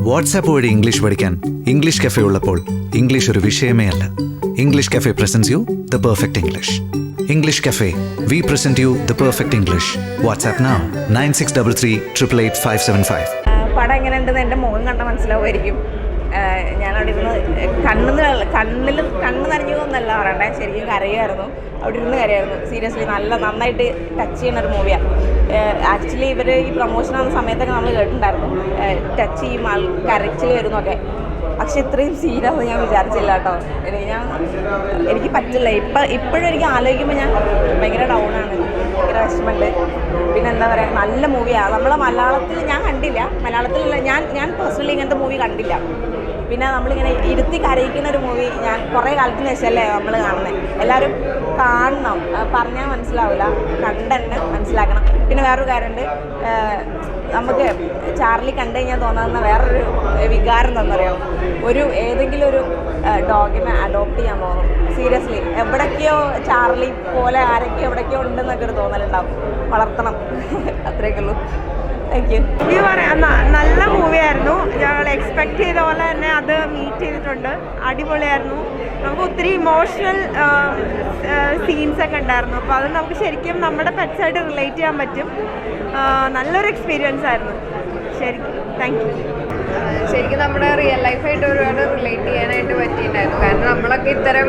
WhatsApp വഴി English പഠിക്കാൻ English cafe ഉള്ളപ്പോൾ ഇംഗ്ലീഷ് ഒരു വിഷയമേ അല്ല. English cafe presents you the perfect English. English cafe, we present you the perfect English. WhatsApp now 9633388575. പടം എങ്ങനെയുണ്ടെന്ന് എൻ്റെ മുഖം കണ്ടാൽ മനസ്സിലാവുമായിരിക്കും. ഞാനവിടെ ഇരുന്ന് കണ്ണ് നനഞ്ഞു എന്നല്ല പറയണ്ടേ, ശരിക്കും കരയുമായിരുന്നു. അവിടെ ഇരുന്ന് കരയായിരുന്നു. സീരിയസ്ലി നന്നായിട്ട് ടച്ച് ചെയ്യുന്ന ഒരു മൂവിയാണ്. ആക്ച്വലി ഇവർ ഈ പ്രൊമോഷൻ ആവുന്ന സമയത്തൊക്കെ നമ്മൾ കേട്ടിട്ടുണ്ടായിരുന്നു ടച്ച് ചെയ്യും കരച്ചിൽ വരുന്നൊക്കെ. പക്ഷെ ഇത്രയും സീരിയസ് ഞാൻ വിചാരിച്ചില്ല കേട്ടോ. എനിക്ക് പറ്റില്ല. ഇപ്പോഴും എനിക്ക് ആലോചിക്കുമ്പോൾ ഞാൻ ഭയങ്കര ഡൗണാണ്, ഭയങ്കര വിഷമമുണ്ട്. പിന്നെ എന്താ പറയുക, നല്ല മൂവിയാണ്. നമ്മളെ മലയാളത്തിൽ ഞാൻ കണ്ടില്ല, മലയാളത്തിലല്ല, ഞാൻ പേഴ്സണലി ഇങ്ങനത്തെ മൂവി കണ്ടില്ല. പിന്നെ നമ്മളിങ്ങനെ ഇരുത്തി കരയിക്കുന്ന ഒരു മൂവി ഞാൻ കുറേ കാലത്തിന് ശേഷമല്ലേ നമ്മൾ കാണുന്നത്. എല്ലാവരും കാണണം, പറഞ്ഞാൽ മനസ്സിലാവില്ല, കണ്ടെന്നെ മനസ്സിലാക്കണം. പിന്നെ വേറൊരു കാര്യമുണ്ട്, നമുക്ക് ചാർലി കണ്ടു കഴിഞ്ഞാൽ തോന്നാവുന്ന വേറൊരു വികാരം എന്താണെന്നറിയാം, ഏതെങ്കിലും ഒരു ഡോഗിനെ അഡോപ്റ്റ് ചെയ്യാൻ തോന്നും. സീരിയസ്ലി എവിടേക്കോ ചാർലി പോലെ ആരൊക്കെയോ എവിടേക്കോ ഉണ്ടെന്നൊക്കെ ഒരു തോന്നലുണ്ടാവും. വളർത്തണം, അത്രയൊക്കെ ഉള്ളൂ. Thank you. റിവ്യൂ പറയാം, നല്ല മൂവിയായിരുന്നു. ഞങ്ങൾ എക്സ്പെക്റ്റ് ചെയ്ത പോലെ തന്നെ അത് മീറ്റ് ചെയ്തിട്ടുണ്ട്. അടിപൊളിയായിരുന്നു. നമുക്ക് ഒത്തിരി ഇമോഷണൽ സീൻസൊക്കെ ഉണ്ടായിരുന്നു. അപ്പോൾ അത് നമുക്ക് ശരിക്കും നമ്മുടെ പെറ്റ്സായിട്ട് റിലേറ്റ് ചെയ്യാൻ പറ്റും. നല്ലൊരു എക്സ്പീരിയൻസ് ആയിരുന്നു ശരിക്കും. Thank you. ശരിക്കും നമ്മുടെ റിയൽ ലൈഫായിട്ട് ഒരുപാട് റിലേറ്റ് ചെയ്യാനായിട്ട് പറ്റിയിട്ടുണ്ടായിരുന്നു. കാരണം നമ്മളൊക്കെ ഇത്തരം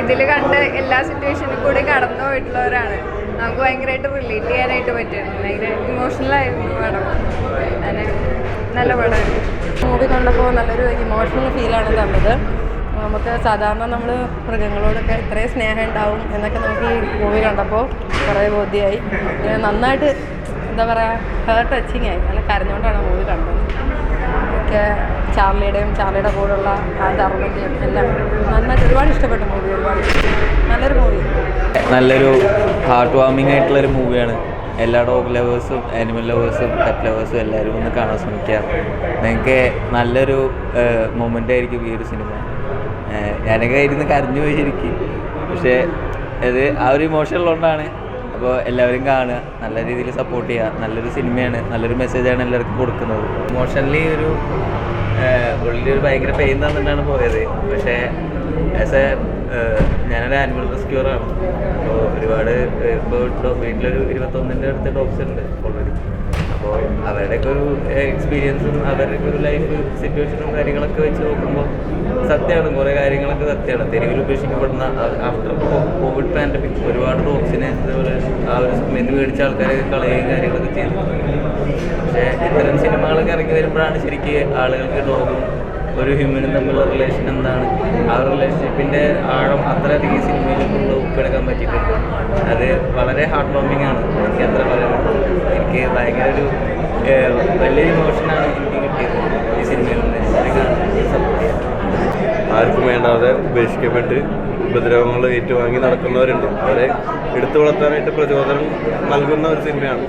ഇതിൽ കണ്ട് എല്ലാ സിറ്റുവേഷനിൽ കൂടി കടന്നു പോയിട്ടുള്ളവരാണ്. നമുക്ക് ഭയങ്കരമായിട്ട് റിലേറ്റ് ചെയ്യാനായിട്ട് പറ്റിയിരുന്നു. ഭയങ്കര ഇമോഷണലായിരുന്നു പടം. അങ്ങനെ നല്ല പടമായിരുന്നു. മൂവി കണ്ടപ്പോൾ നല്ലൊരു ഇമോഷണൽ ഫീലാണ് തന്നത്. നമുക്ക് സാധാരണ നമ്മൾ മൃഗങ്ങളോടൊക്കെ ഇത്രയും സ്നേഹം ഉണ്ടാവും എന്നൊക്കെ നമുക്ക് ഈ മൂവി കണ്ടപ്പോൾ കുറേ ബോധ്യമായി. നന്നായിട്ട് എന്താ പറയുക, ഹേർട്ട് ടച്ചിങ് ആയി. നല്ല കരഞ്ഞുകൊണ്ടാണ് മൂവി കണ്ടത്. ഒക്കെ ചാർലിയുടെ കൂടെയുള്ള ആ ധർമ്മൻ്റെയും എല്ലാം നന്നായിട്ട് ഒരുപാട് ഇഷ്ടപ്പെട്ട മൂവി. ഒരുപാട് നല്ലൊരു മൂവി, നല്ലൊരു ഹാർട്ട് വാർമിംഗ് ആയിട്ടുള്ളൊരു മൂവിയാണ്. എല്ലാ ഡോഗ് ലവേഴ്സും ആനിമൽ ലവേഴ്സും പെറ്റ് ലവേഴ്സും എല്ലാവരും ഒന്ന് കാണാൻ ശ്രമിക്കുക. നിങ്ങൾക്ക് നല്ലൊരു മൊമെൻ്റ് ആയിരിക്കും ഈ ഒരു സിനിമ. ഞാനൊക്കെ ഇരുന്ന് കരഞ്ഞു പോയി ശരിക്കും. പക്ഷേ അത് ആ ഒരു ഇമോഷനുള്ളതുകൊണ്ടാണ്. അപ്പോൾ എല്ലാവരും കാണുക, നല്ല രീതിയിൽ സപ്പോർട്ട് ചെയ്യുക. നല്ലൊരു സിനിമയാണ്, നല്ലൊരു മെസ്സേജാണ് എല്ലാവർക്കും കൊടുക്കുന്നത്. ഇമോഷണലി ഉള്ളിലൊരു ഭയങ്കര പെയിൻ തന്നിട്ടാണ് പോയത്. പക്ഷേ ഞാനൊരു ആനിമൽ റെസ്ക്യൂറാണ്. അപ്പോൾ ഒരുപാട് ഇപ്പോൾ വീട്ടിലൊരു 21 അടുത്ത് ഡോഗ്സ് ഉണ്ട് ഓൾറെഡി. അപ്പോൾ അവരുടെയൊക്കെ ഒരു എക്സ്പീരിയൻസും അവരുടെയൊക്കെ ഒരു ലൈഫ് സിറ്റുവേഷനും കാര്യങ്ങളൊക്കെ വെച്ച് നോക്കുമ്പോൾ സത്യമാണ്, കുറേ കാര്യങ്ങളൊക്കെ സത്യമാണ്. തെരുവിൽ ഉപേക്ഷിക്കപ്പെടുന്ന ആഫ്റ്റർ കോവിഡ് പാൻഡമിക് ഒരുപാട് ഡോഗ്സിനെ ഇതേപോലെ ആ ഒരു സമയത്ത് മേടിച്ച ആൾക്കാരൊക്കെ കളയുകയും കാര്യങ്ങളൊക്കെ ചെയ്തു. പക്ഷേ ഇത്തരം സിനിമകളൊക്കെ ഇറങ്ങി വരുമ്പോഴാണ് ശരിക്കും ആളുകൾക്ക് ഡോഗും ഒരു ഹ്യൂമനും തമ്മിലുള്ള റിലേഷൻ എന്താണ്, ആ റിലേഷൻഷിപ്പിൻ്റെ ആഴം അത്രയധികം ഈ സിനിമയിൽ കൊണ്ട് ഒപ്പിയെടുക്കാൻ പറ്റിയിട്ടുണ്ട്. അത് വളരെ ഹാർട്ട് വാർമിംഗ് ആണ്. എനിക്ക് അത്ര പറയാനുള്ളൂ. എനിക്ക് ഭയങ്കര ഒരു വലിയൊരു ഇമോഷനാണ് എനിക്ക് കിട്ടിയത് ഈ സിനിമയിൽ നിന്ന്. സപ്പോർട്ട് ചെയ്യാം. ആർക്കും വേണ്ടാതെ ഉപേക്ഷിക്കപ്പെട്ട് ഉപദ്രവങ്ങൾ ഏറ്റുവാങ്ങി നടക്കുന്നവരുണ്ട്. അവരെ എടുത്തു വളർത്താനായിട്ട് പ്രചോദനം നൽകുന്ന ഒരു സിനിമയാണ്.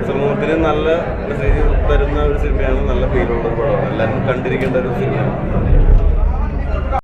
സമൂഹത്തിന് നല്ല മെസ്സേജ് തരുന്ന ഒരു സിനിമയാണ്. നല്ല ഫീലുള്ള ഒരു പടമാണ്. എല്ലാവരും കണ്ടിരിക്കേണ്ട ഒരു സിനിമയാണ്.